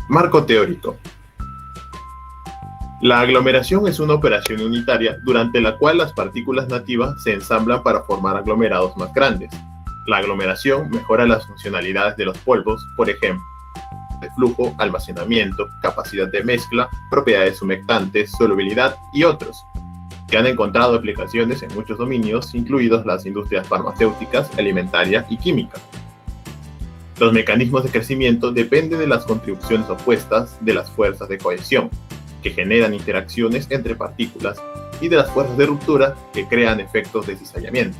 Marco teórico. La aglomeración es una operación unitaria durante la cual las partículas nativas se ensamblan para formar aglomerados más grandes. La aglomeración mejora las funcionalidades de los polvos, por ejemplo, de flujo, almacenamiento, capacidad de mezcla, propiedades humectantes, solubilidad y otros, que han encontrado aplicaciones en muchos dominios, incluidos las industrias farmacéuticas, alimentaria y química. Los mecanismos de crecimiento dependen de las contribuciones opuestas de las fuerzas de cohesión, que generan interacciones entre partículas, y de las fuerzas de ruptura, que crean efectos de cizallamiento.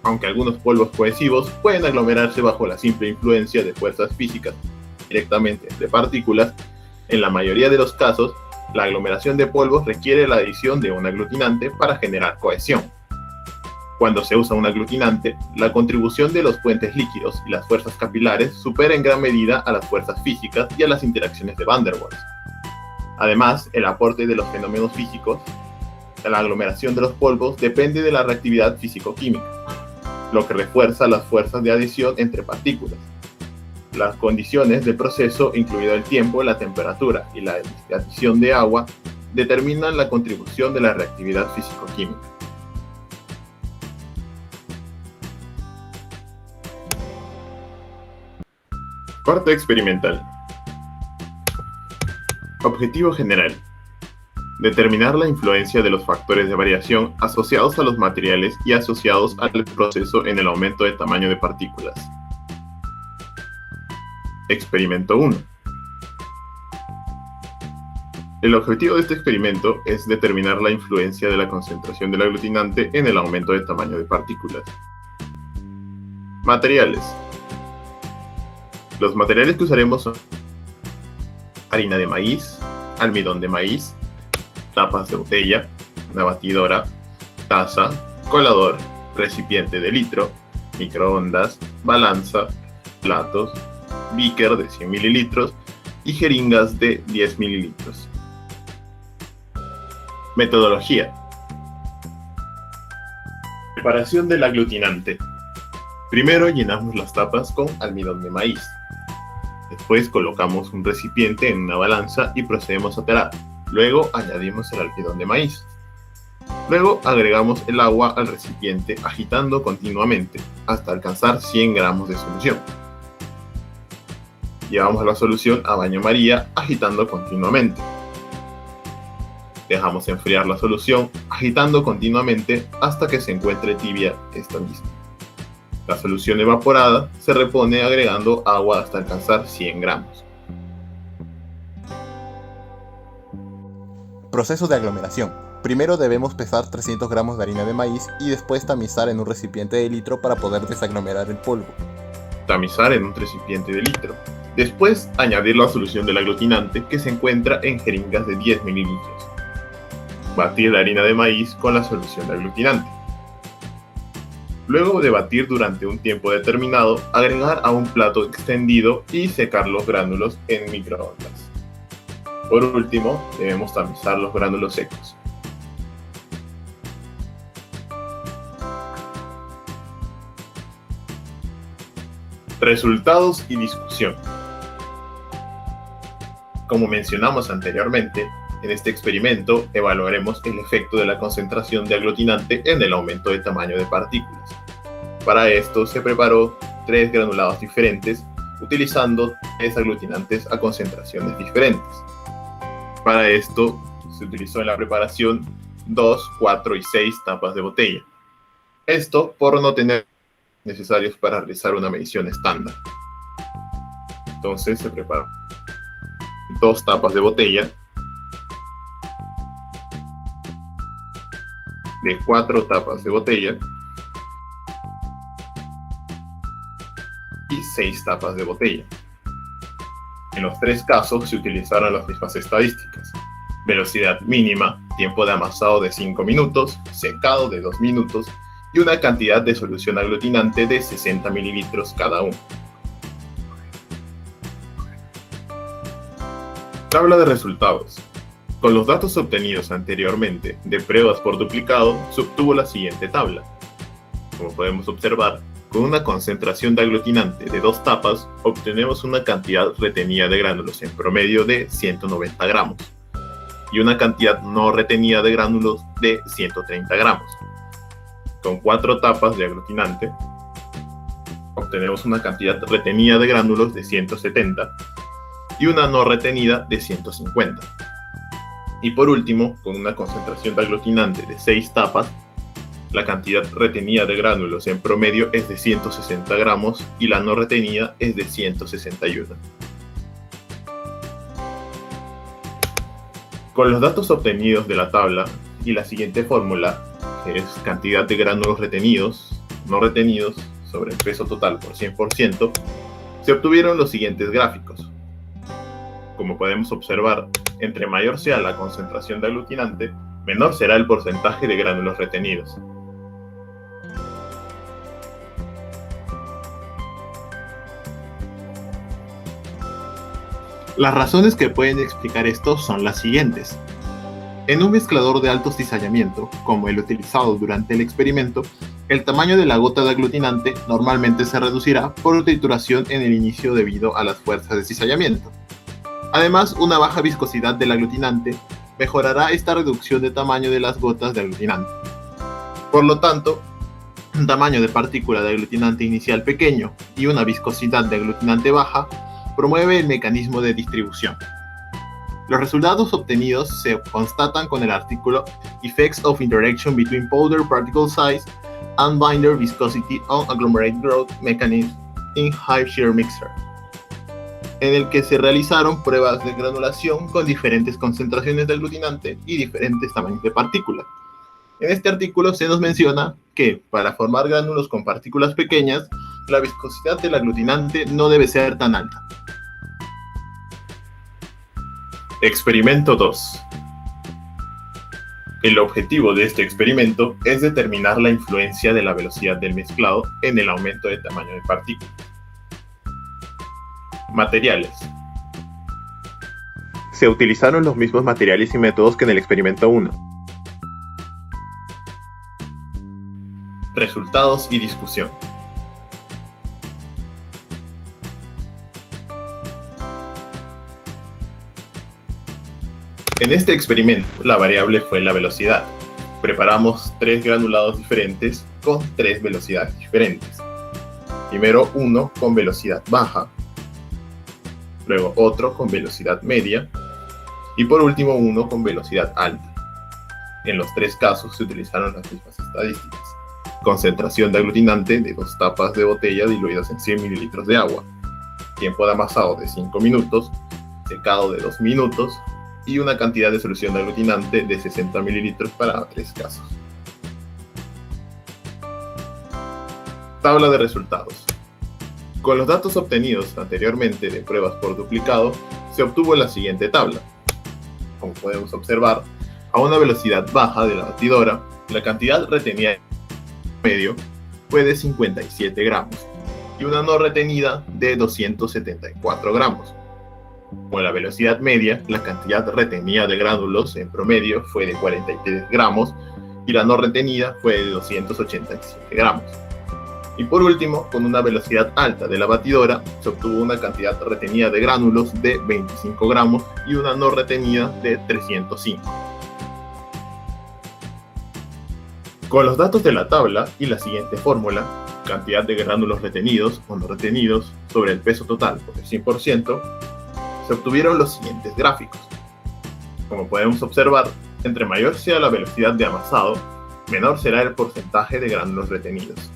Aunque algunos polvos cohesivos pueden aglomerarse bajo la simple influencia de fuerzas físicas directamente entre partículas, en la mayoría de los casos, la aglomeración de polvos requiere la adición de un aglutinante para generar cohesión. Cuando se usa un aglutinante, la contribución de los puentes líquidos y las fuerzas capilares supera en gran medida a las fuerzas físicas y a las interacciones de Van der Waals. Además, el aporte de los fenómenos físicos a la aglomeración de los polvos depende de la reactividad físico-química, lo que refuerza las fuerzas de adición entre partículas. Las condiciones del proceso, incluido el tiempo, la temperatura y la adición de agua, determinan la contribución de la reactividad físico-química. Parte experimental. Objetivo general. Determinar la influencia de los factores de variación asociados a los materiales y asociados al proceso en el aumento de tamaño de partículas. Experimento 1. El objetivo de este experimento es determinar la influencia de la concentración del aglutinante en el aumento de tamaño de partículas. Materiales. Los materiales que usaremos son harina de maíz, almidón de maíz, tapas de botella, una batidora, taza, colador, recipiente de litro, microondas, balanza, platos, beaker de 100 mililitros y jeringas de 10 mililitros. Metodología. Preparación del aglutinante. Primero llenamos las tapas con almidón de maíz. Después colocamos un recipiente en una balanza y procedemos a talar. Luego añadimos el almidón de maíz. Luego agregamos el agua al recipiente agitando continuamente hasta alcanzar 100 gramos de solución. Llevamos la solución a baño María agitando continuamente. Dejamos enfriar la solución agitando continuamente hasta que se encuentre tibia esta misma. La solución evaporada se repone agregando agua hasta alcanzar 100 gramos. Proceso de aglomeración. Primero debemos pesar 300 gramos de harina de maíz y después tamizar en un recipiente de litro para poder desaglomerar el polvo. Tamizar en un recipiente de litro. Después añadir la solución del aglutinante que se encuentra en jeringas de 10 mililitros. Batir la harina de maíz con la solución de aglutinante. Luego de batir durante un tiempo determinado, agregar a un plato extendido y secar los gránulos en microondas. Por último, debemos tamizar los gránulos secos. Resultados y discusión. Como mencionamos anteriormente, en este experimento evaluaremos el efecto de la concentración de aglutinante en el aumento de tamaño de partículas. Para esto se preparó 3 granulados diferentes, utilizando 3 aglutinantes a concentraciones diferentes. Para esto se utilizó en la preparación 2, 4 y 6 tapas de botella. Esto por no tener necesarios para realizar una medición estándar. Entonces se preparó 2 tapas de botella de 4 tapas de botella y 6 tapas de botella. En los 3 casos se utilizaron las mismas estadísticas: velocidad mínima, tiempo de amasado de 5 minutos, secado de 2 minutos y una cantidad de solución aglutinante de 60 mililitros cada uno. Tabla de resultados. Con los datos obtenidos anteriormente de pruebas por duplicado, se obtuvo la siguiente tabla. Como podemos observar, Con una concentración de aglutinante de 2 tapas, obtenemos una cantidad retenida de gránulos en promedio de 190 gramos y una cantidad no retenida de gránulos de 130 gramos. Con 4 tapas de aglutinante, obtenemos una cantidad retenida de gránulos de 170 y una no retenida de 150. Y por último, con una concentración de aglutinante de 6 tapas, la cantidad retenida de gránulos en promedio es de 160 gramos y la no retenida es de 161. Con los datos obtenidos de la tabla y la siguiente fórmula, que es cantidad de gránulos retenidos, no retenidos, sobre el peso total por 100%, se obtuvieron los siguientes gráficos. Como podemos observar, entre mayor sea la concentración de aglutinante, menor será el porcentaje de gránulos retenidos. Las razones que pueden explicar esto son las siguientes. En un mezclador de alto cizallamiento, como el utilizado durante el experimento, el tamaño de la gota de aglutinante normalmente se reducirá por trituración en el inicio debido a las fuerzas de cizallamiento. Además, una baja viscosidad del aglutinante mejorará esta reducción de tamaño de las gotas de aglutinante. Por lo tanto, un tamaño de partícula de aglutinante inicial pequeño y una viscosidad de aglutinante baja promueve el mecanismo de distribución. Los resultados obtenidos se constatan con el artículo Effects of Interaction Between Powder Particle Size and Binder Viscosity on Agglomerate Growth Mechanism in High Shear Mixer, en el que se realizaron pruebas de granulación con diferentes concentraciones de aglutinante y diferentes tamaños de partículas. En este artículo se nos menciona que para formar gránulos con partículas pequeñas, la viscosidad del aglutinante no debe ser tan alta. Experimento 2. El objetivo de este experimento es determinar la influencia de la velocidad del mezclado en el aumento de tamaño de partículas. Materiales. Se utilizaron los mismos materiales y métodos que en el experimento 1. Resultados y discusión. En este experimento, la variable fue la velocidad. Preparamos 3 granulados diferentes con 3 velocidades diferentes. Primero uno con velocidad baja, luego otro con velocidad media y por último uno con velocidad alta. En los 3 casos se utilizaron las mismas estadísticas. Concentración de aglutinante de 2 tapas de botella diluidas en 100 ml de agua. Tiempo de amasado de 5 minutos, secado de 2 minutos y una cantidad de solución de aglutinante de 60 ml para 3 casos. Tabla de resultados. Con los datos obtenidos anteriormente de pruebas por duplicado, se obtuvo la siguiente tabla. Como podemos observar, a una velocidad baja de la batidora, la cantidad retenida en medio fue de 57 gramos y una no retenida de 274 gramos. Con la velocidad media, la cantidad retenida de gránulos en promedio fue de 43 gramos y la no retenida fue de 287 gramos. Y por último, con una velocidad alta de la batidora, se obtuvo una cantidad retenida de gránulos de 25 gramos y una no retenida de 305. Con los datos de la tabla y la siguiente fórmula, cantidad de gránulos retenidos o no retenidos sobre el peso total por el 100%, se obtuvieron los siguientes gráficos. Como podemos observar, entre mayor sea la velocidad de amasado, menor será el porcentaje de gránulos retenidos.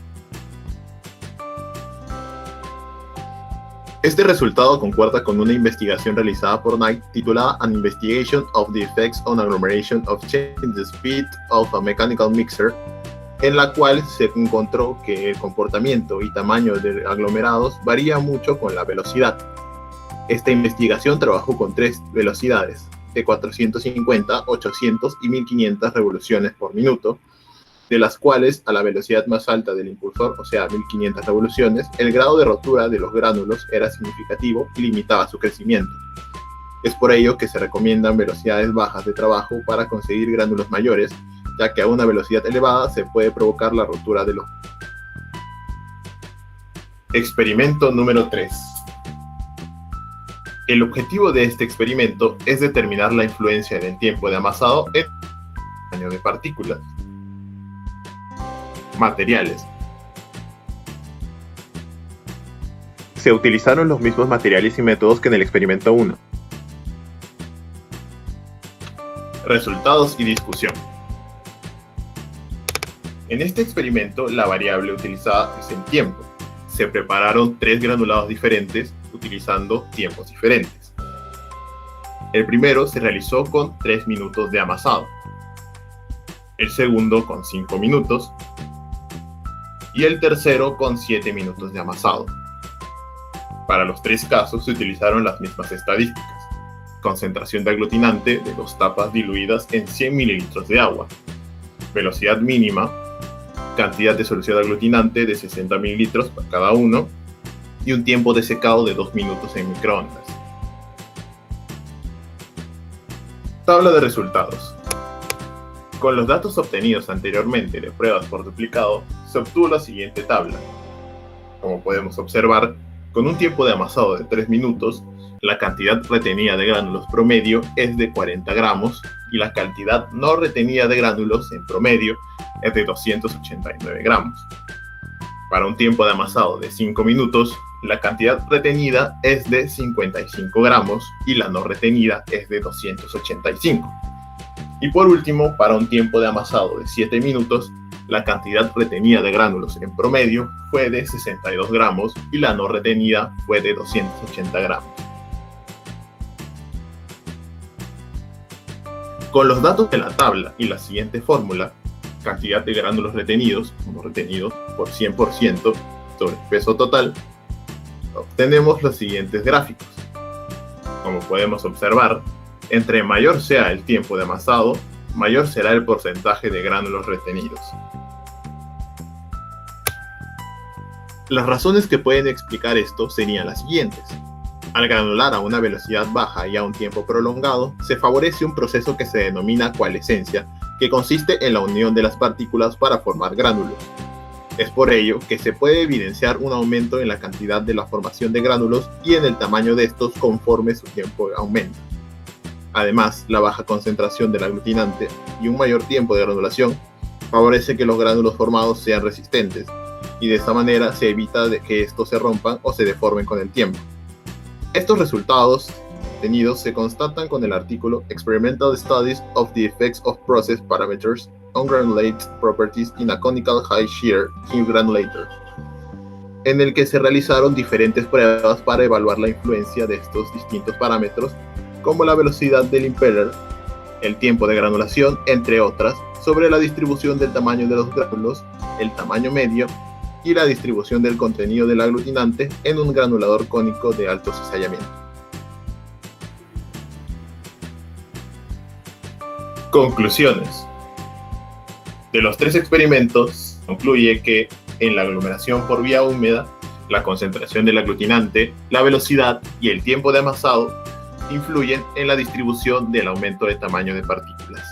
Este resultado concuerda con una investigación realizada por Knight titulada An Investigation of the Effects on Agglomeration of Change in the Speed of a Mechanical Mixer, en la cual se encontró que el comportamiento y tamaño de aglomerados varía mucho con la velocidad. Esta investigación trabajó con 3 velocidades, de 450, 800 y 1500 revoluciones por minuto, de las cuales a la velocidad más alta del impulsor, o sea 1500 revoluciones, el grado de rotura de los gránulos era significativo y limitaba su crecimiento. Es por ello que se recomiendan velocidades bajas de trabajo para conseguir gránulos mayores, ya que a una velocidad elevada se puede provocar la rotura de los. Experimento número 3. El objetivo de este experimento es determinar la influencia del tiempo de amasado en el tamaño de partículas. Materiales. Se utilizaron los mismos materiales y métodos que en el experimento 1. Resultados y discusión. En este experimento, la variable utilizada es el tiempo. Se prepararon 3 granulados diferentes utilizando tiempos diferentes. El primero se realizó con 3 minutos de amasado, el segundo con 5 minutos y el tercero con 7 minutos de amasado. Para los 3 casos se utilizaron las mismas estadísticas: concentración de aglutinante de 2 tapas diluidas en 100 mililitros de agua, velocidad mínima, cantidad de solución de aglutinante de 60 mililitros para cada uno y un tiempo de secado de 2 minutos en microondas. Tabla de resultados. Con los datos obtenidos anteriormente de pruebas por duplicado, se obtuvo la siguiente tabla. Como podemos observar, con un tiempo de amasado de 3 minutos, la cantidad retenida de gránulos promedio es de 40 gramos y la cantidad no retenida de gránulos en promedio es de 289 gramos. Para un tiempo de amasado de 5 minutos, la cantidad retenida es de 55 gramos y la no retenida es de 285. Y por último, para un tiempo de amasado de 7 minutos, la cantidad retenida de gránulos en promedio fue de 62 gramos y la no retenida fue de 280 gramos. Con los datos de la tabla y la siguiente fórmula, cantidad de gránulos retenidos, como retenidos por 100% sobre el peso total, obtenemos los siguientes gráficos. Como podemos observar, entre mayor sea el tiempo de amasado, mayor será el porcentaje de gránulos retenidos. Las razones que pueden explicar esto serían las siguientes. Al granular a una velocidad baja y a un tiempo prolongado, se favorece un proceso que se denomina coalescencia, que consiste en la unión de las partículas para formar gránulos. Es por ello que se puede evidenciar un aumento en la cantidad de la formación de gránulos y en el tamaño de estos conforme su tiempo aumenta. Además, la baja concentración del aglutinante y un mayor tiempo de granulación favorece que los gránulos formados sean resistentes, y de esta manera se evita que estos se rompan o se deformen con el tiempo. Estos resultados obtenidos se constatan con el artículo Experimental Studies of the Effects of Process Parameters on Granulate Properties in a Conical High Shear Granulator, en el que se realizaron diferentes pruebas para evaluar la influencia de estos distintos parámetros, como la velocidad del impeller, el tiempo de granulación, entre otras, sobre la distribución del tamaño de los gránulos, el tamaño medio y la distribución del contenido del aglutinante en un granulador cónico de alto cizallamiento. Conclusiones. De los 3 experimentos, concluye que en la aglomeración por vía húmeda, la concentración del aglutinante, la velocidad y el tiempo de amasado influyen en la distribución del aumento de tamaño de partículas.